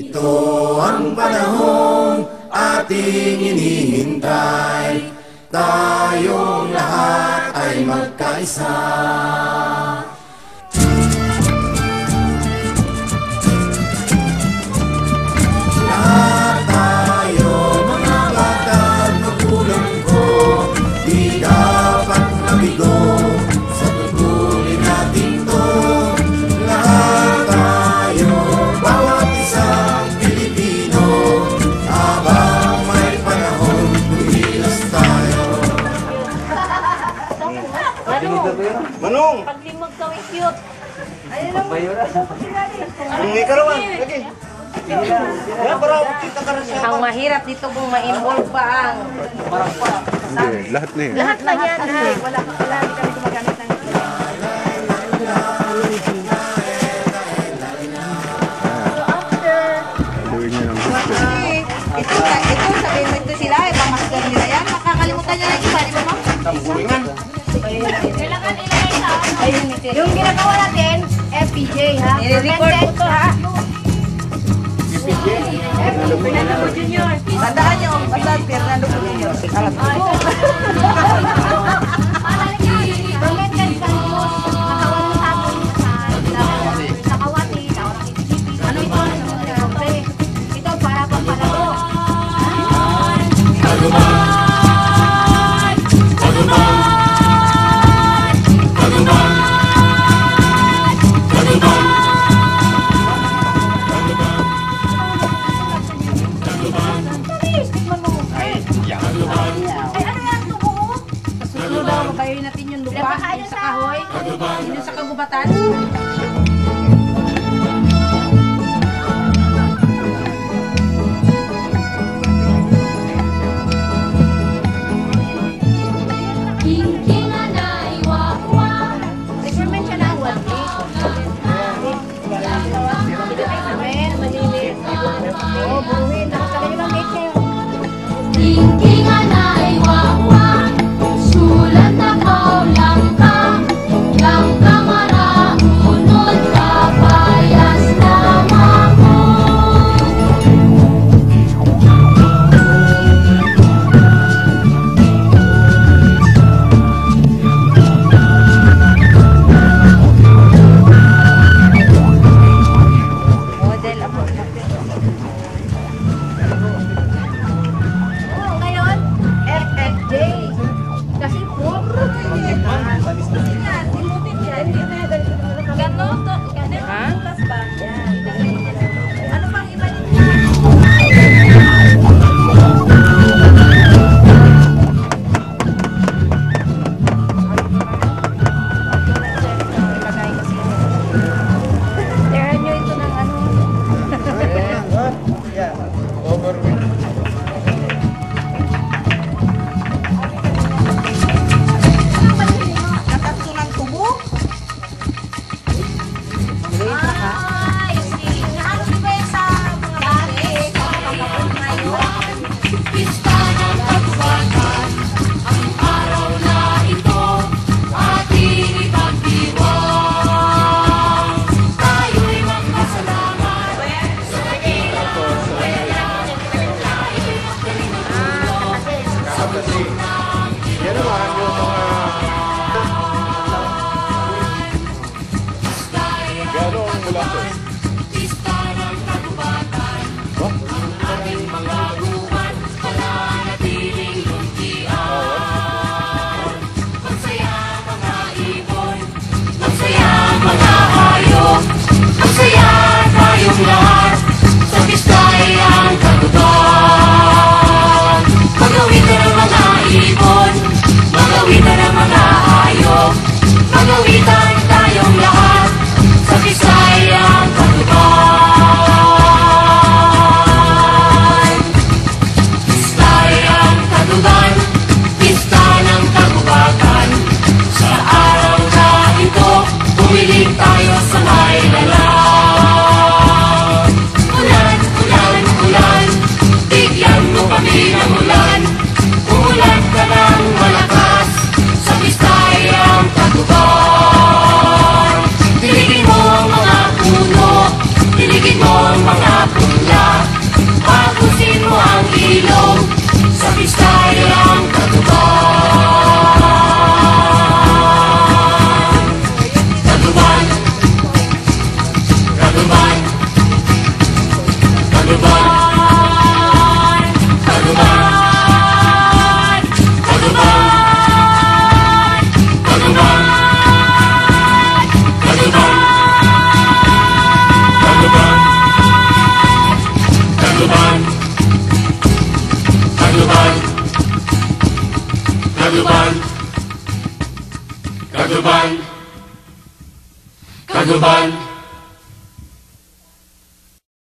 Ito ang panahong ating inihintay, tayong lahat ay magkaisa. Lahat tayo, mga batang magulang ko, di dapat mabigo sa tungkulin natin to. Lahat tayo, bawat isang Pilipino, habang may panahon, kumilos tayo. Manong! Paglimog ka, cute. Hindi ka rawan, lagi. Ang mahirap dito kung ma-involve pa ang... Hindi, lahat na yun. Lahat na yan, ay. Wala ka pala, hindi kami gumagamit ng... Haluin niyo ng gusto. Ito, sabihin mo ito sila, ipamasdan nila yan. Makakalimutan niya na yung isa, di ba, ma'am? Tambulingan. Kailangan ilagay sa ano? Yung ginagawa natin, FPJ ha? I-record ko to, ha? Fernando Junior. Tandaan niyo, basta Fernando Junior. Fermented Campus, Nakawati, ano ito? Ito para pampalago. Susunod daw, mabayoy natin yung lupa, yung sa kahoy, yung sa kagubatan. Nag-ferment siya ng 1 week. Malinis. Oo, buhin. Nakasagay yung mate kayo. Tingkingan ay wawa, sulat na kaulang ka, maraunod ka, payas lamang mo. Model ako. Ngayon, Kaguban